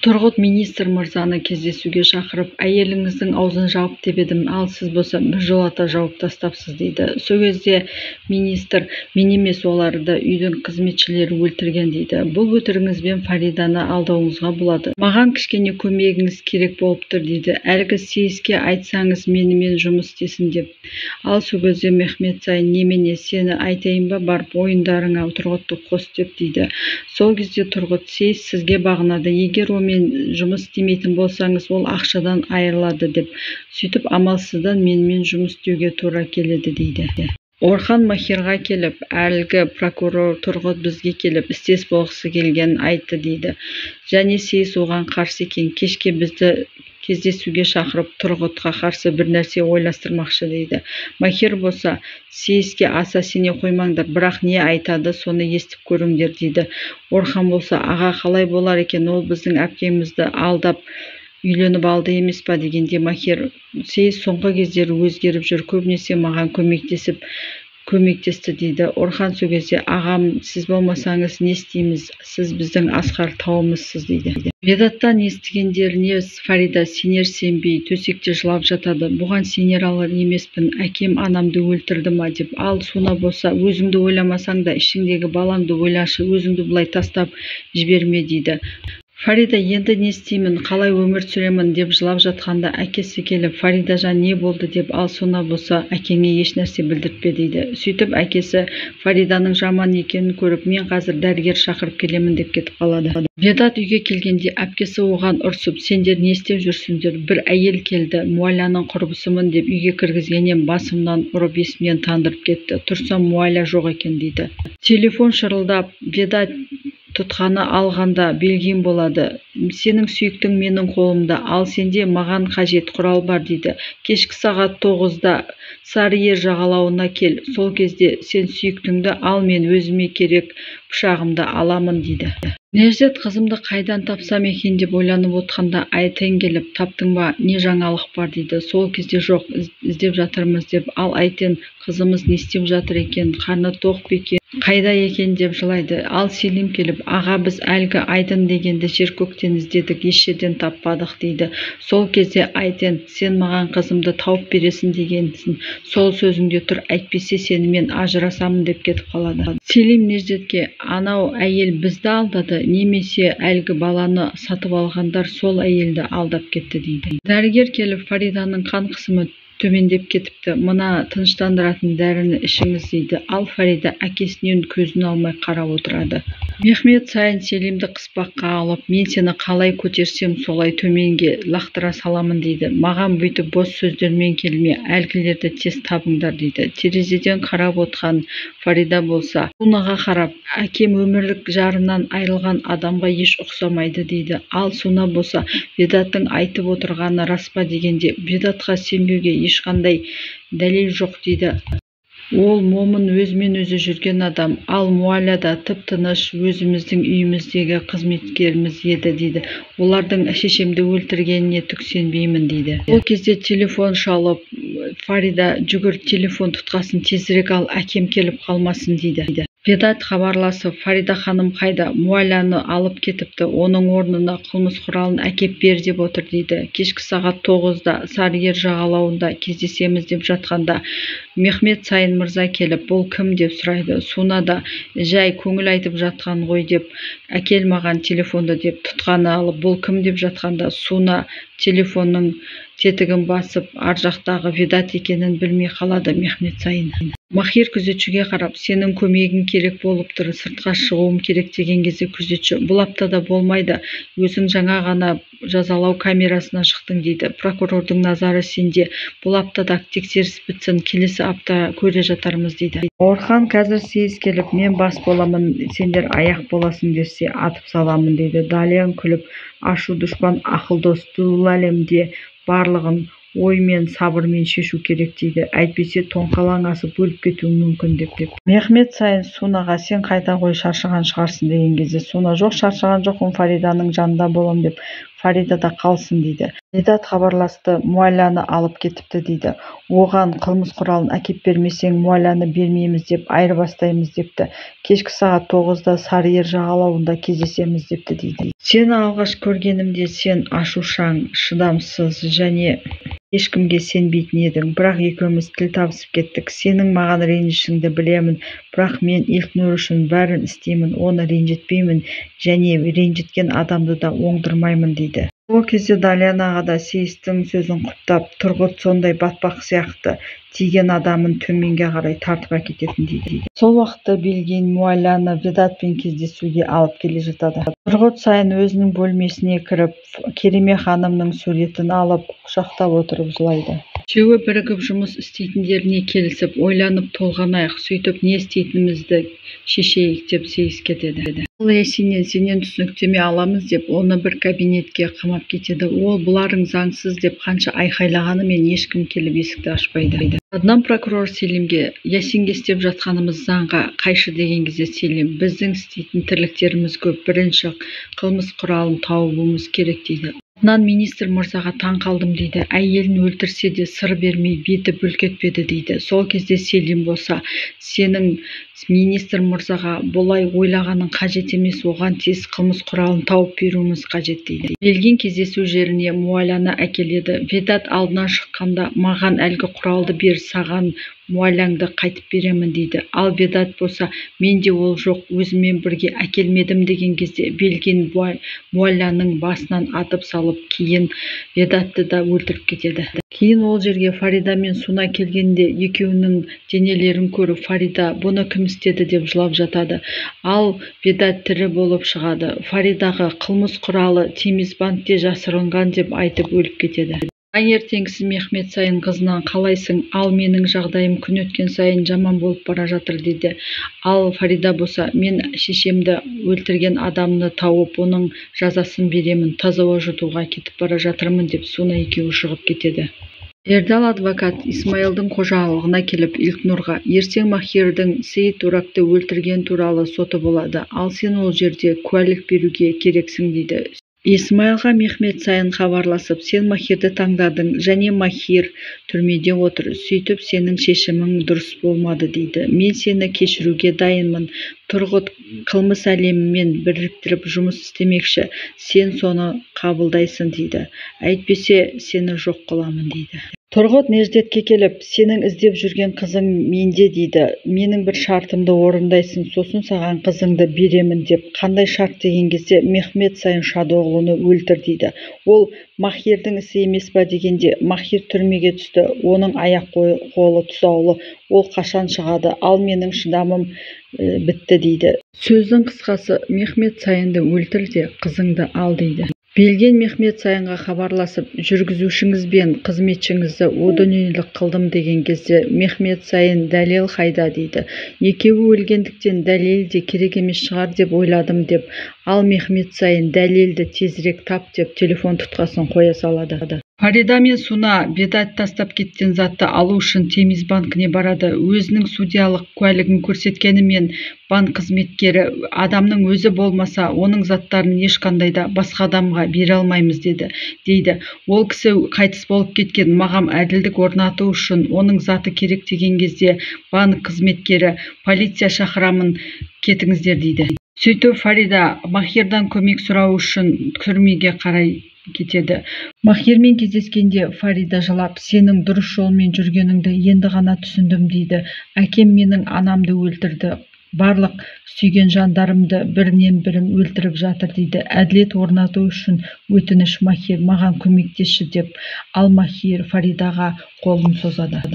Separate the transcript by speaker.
Speaker 1: Тұрғыт министр мырзаны кездесуге шақырып, әйеліңіздің аузын жауып деп едім, ал сіз болса біржолата жауып тастапсыз дейді. Сол кезде министр, мен емес, оларды үйдің қызметшілері өлтірген дейді. Бұл өтірігіңізбен Фариданы алдауыңызға болады. Маған кішкене көмегіңіз керек болып тұр дейді. Әлгі сейіске айтсаңыз менімен жұмыс істесін деп. Ал сол кезде Мехмет Сайын, немене, сені айтайын ба, барып ойындарыңа Тұрғытты қос деп дейді. Сол кезде Тұрғыт, сейіс сізге бағынады, егер мен жұмыс істемейтін болсаңыз, ол ақшадан айырылады деп. Сөйтіп амалсыздан менімен жұмыс істеуге тура келеді дейді. Орхан Махирға келіп, әлгі прокурор Тұрғыт бізге келіп, істес болғысы келгенін айтты дейді. Және сейіс оған қарсы екен, кешке бізді кездесуге шақырып, Тұрғытқа қарсы бір нәрсе ойластырмақшы дейді. Махир болса, сейіске аса сене қоймаңдар, бірақ не айтады, соны естіп көріңдер дейді. Орхан болса, аға қалай болар екен, ол біздің әпкемізді алдап үйленіп алды емес па дегенде Махир, сейіс соңғы кездері өзгеріп жүр, көбінесе маған көмектесті дейді. Орхан сол кезде, ағам, сіз болмасаңыз не істейміз, сіз біздің асқар тауымызсыз дейді. Ведаттан естігендеріне Фарида сенер-сенбей төсекте жылап жатады. Бұған сенер алар емеспін, әкем анамды өлтірді ма деп. Ал Суна болса, өзіңді ойламасаң да ішіңдегі балаңды ойлашы, өзіңді бұлай тастап жіберме дейді. Фарида, енді не істеймін, қалай өмір сүремін деп жылап жатқанда әкесі келіп, Фарида жан, не болды деп. Ал Суна болса, әкеңе еш нәрсе білдіртпе дейді. Сөйтіп әкесі Фариданың жаман екенін көріп, мен қазір дәрігер шақырып келемін деп кетіп қалады. Ведат үйге келгенде әпкесі оған ұрсып, сендер не істеп жүрсіңдер, бір әйел келді, Муаляның құрбысымын деп үйге кіргізгеннен басымнан ұрып есімнен тандырып кетті. Тұрсам Муаля жоқ екен дейді. Телефон шырылдап, Ведат тұтқаны алғанда белгім болады. Сенің сүйіктің менің қолымда, ал сенде маған қажет құрал бар дейді. Кешкі сағат 9-да Сарыер жағалауына кел. Сол кезде сен сүйіктіңді ал, мен өзіме керек пышағымды аламын дейді. Неждет қызымды қайдан тапсам екен деп ойланып отқанда Айтен келіп, таптың ба, не жаңалық бар дейді. Сол кезде жоқ, іздеп жатырмыз деп. Ал Айтен, қызымыз не істеп жатыр екен, қарны тоқ па екен, қайда екен деп жылайды. Ал Селим келіп, аға, біз әлгі Айдын дегенді жер-көктен іздедік, еш жерден таппадық дейді. Сол кезде Айтен, сен маған қызымды тауып бересің дегенсің, сол сөзіңде тұр, әйтпесе сенімен ажырасамын деп кетіп қалады. Селим Неждетке, анау әйел бізді алдады, немесе әлгі баланы сатып алғандар сол әйелді алдап кетті дейді. Дәрігер келіп, Фариданың қан қысымы төмендеп кетіпті, мына тыныштандыратын дәріні ішіңіз дейді. Ал Фарида әкесінен көзін алмай қарап отырады. Мехмет Сайын Селимді қыспаққа алып, мен сені қалай көтерсем солай төменге лақтыра саламын дейді. Маған бүйтіп бос сөздермен келме, әлгілерді тез табыңдар дейді. Терезеден қарап отқан Фарида болса, Сунаға қарап, әкем өмірлік жарынан айырылған адамға еш ұқсамайды дейді. Ал Суна болса, Ведаттың айтып отырғаны рас па дегенде, Ведатқа сенбеуге ешқандай дәлел жоқ дейді. Ол момын, өзімен өзі жүрген адам, ал Муаля да тып-тыныш өзіміздің үйіміздегі қызметкеріміз еді дейді. Олардың шешемді өлтіргеніне түк сенбеймін дейді. Ол кезде телефон шалып, Фарида, жүгір, телефон тұтқасын, тезірек ал, әкем келіп қалмасын дейді. Ведат хабарласып, Фарида ханым қайда, Муаляны алып кетіпті, оның орнына қылмыс құралын әкеп бер деп отыр дейді. Кешкі сағат 9-да Сарыер жағалауында кездесеміз деп жатқанда Мехмет Сайын мырза келіп, бұл кім деп сұрайды. Суна да, жай көңіл айтып жатқан ғой деп, әкел маған телефонды деп тұтқаны алып, бұл кім деп жатқанда Суна телефонның тетігін басып, ар жақтағы Ведат екенін білмей қалады Мехмет Сайын. Махир күзетшіге қарап, сенің көмегің керек болып тұр, сыртқа шығуым керек деген кезде күзетші, бұл аптада болмайды, өзің жаңа ғана жазалау камерасына шықтың дейді. Прокурордың назары сенде, бұл аптада тексеріс бітсін, келесі апта көре жатармыз дейді. Орхан қазір сейіс келіп, мен бас боламын, сендер аяқ боласың десе атып саламын дейді. Далиян күліп, ашу дұшпан ақыл дос, бұл әлемде барлығын ой мен сабырмен шешу керек дейді. Әйтпесе тоңқалаң асып өліп кетуі мүмкін деп. Мехмет Сайын Сунаға, сен қайта ғой, шаршаған шығарсың деген кезде, Суна, жоқ, шаршаған жоқпын, Фариданың жанында болам деп. Фарида да қалсын дейді. Ведат хабарласты, Муаляны алып кетіпті дейді. Оған қылмыс құралын әкеп бермесең, Муаляны бермейміз деп айырбастаймыз депті. Кешкі сағат 9-да Сарыер жағалауында кездесеміз депті дейді. Сені алғаш көргенімде сен ашушаң, шыдамсыз және ешкімге сенбейтін едің, бірақ екеуміз тіл табысып кеттік. Сенің маған ренжішіңді білемін, бірақ мен Илкнур үшін бәрін істеймін, оны ренжітпеймін және ренжіткен адамды да оңдырмаймын дейді. Ол кезде Далянаға да Сейістің сөзін құптап, Тұрғыт сондай батпақ сияқты тиген адамын төменге қарай тартып әкететін дейді. Сол уақытта Белгин Муаляны Ведатпен кездесуге алып келе жатады. Тұрғыт сайын өзінің бөлмесіне кіріп, Кереме ханымның суретін алып, құшақтап отырып жылайды. Үшеуі бірігіп жұмыс істейтіндеріне келісіп, ойланып толғанайық, сөйтіп не істейтінімізді шешейік деп Сейіс кетеді. Ол Ясиннен сенен түсініктеме аламыз деп, оны бір кабинетке қамап кетеді. Ол бұларың заңсыз деп қанша айқайлағанымен ешкім келіп есікті ашпайды. Аднан прокурор Селимге, Ясинге істеп жатқанымыз заңға қайшы деген кезде Селим, біздің істейтін тірліктеріміз көп, бірінші қылмыс құралын тауыбымыз керек дейді. Аднан министр мырзаға таң қалдым дейді. Әйелін өлтірсе де сыр бермей беті бүлк етпеді дейді. Сол кезде Селим болса, сенің министр мырзаға бұлай ойлағаның қажет емес, оған тез қылмыс құралын тауып беруіміз қажет дейді. Белгин кездесу жеріне Муаляны әкеледі. Ведат алдынан шыққанда, маған әлгі құралды бер, саған Муалянды қайтып беремін дейді. Ал Ведат болса, менде ол жоқ, өзімен бірге әкелмедім деген кезде Белгин Муаляның басынан атып салып, кейін Ведатты да өлтіріп кетеді. Кейін ол жерге Фарида мен Суна келгенде екеуінің денелерін көріп, Фарида бұны кім істеді деп жылап жатады. Ал Ведат тірі болып шығады. Фаридаға қылмыс құралы Теміз банкте жасырынған деп айтып өліп кетеді. Ертеңгісі Мехмет сайын қызынан қалайсың, ал менің жағдайым күн өткен сайын жаман болып бара жатыр дейді. Ал Фарида болса, мен шешемді өлтірген адамны тауып, оның жазасын беремін, таза жұтуға кетіп бара жатырмын деп Суна екеуі шығып кетеді. Ердал адвокат Исмайылдың қожалығына келіп Илкнурға, ертең Махирдің Сейіт Туракты өлтірген туралы соты болады, ал сен ол жерде куәлік беруге керексің дейді. Исмайылға Мехмет сайын хабарласып, сен Махирді таңдадың және Махир түрмеде отыр, сөйтіп сенің шешімің дұрыс болмады дейді. Мен сені кешіруге дайынмын. Тұрғыт қылмыс әлемімен біріктіріп жұмыс істемекші, сен соны қабылдайсың дейді. Әйтпесе сені жоқ қыламын дейді. Тұрғыт Неждетке келіп, сенің іздеп жүрген қызың менде дейді. Менің бір шартымды орындайсың, сосын саған қызыңды беремін деп. Қандай шарт деген кезде Мехмет сайын Шадоғлыны өлтір дейді. Ол Махирдің ісі емес па дегенде, Махир түрмеге түсті, оның аяқ қолы тұсаулы, ол қашан шығады, ал менің шыдамым бітті дейді. Сөздің қысқасы, Мехмет сайынды өлтір де, қызыңды ал дейді. Белгин Мехмет сайынға хабарласып, жүргізушіңіз бен қызметшіңізді о дүниелік қылдым деген кезде Мехмет сайын дәлел қайда дейді. Екеуі өлгендіктен дәлел де керек емес шығар деп ойладым деп. Ал Мехмет сайын дәлелді тезірек тап деп телефон тұтқасын қоя салады. Фарида мен Суна Ведат тастап кеткен затты алу үшін Теміз банкіне барады. Өзінің судьялық куәлігін көрсеткенімен банк қызметкері адамның өзі болмаса, оның заттарын ешқандай да басқа адамға бере алмаймыз дейді. Ол кісі қайтыс болып кеткен, маған әділдік орнату үшін оның заты керек деген кезде банк қызметкері полиция шақырамын, кетіңіздер дейді. Сөйтіп Фарида Махирдан көмек сұрау үшін түрмеге қарай кетеді. Махирмен кездескенде Фарида жылап, сенің дұрыс жолмен жүргеніңді енді ғана түсіндім дейді. Әкем менің анамды өлтірді. Барлық сүйген жандарымды бірінен бірін өлтіріп жатыр дейді. Әділет орнату үшін өтініш, Махир, маған көмектесші деп. Ал Махир Фаридаға қолын созады.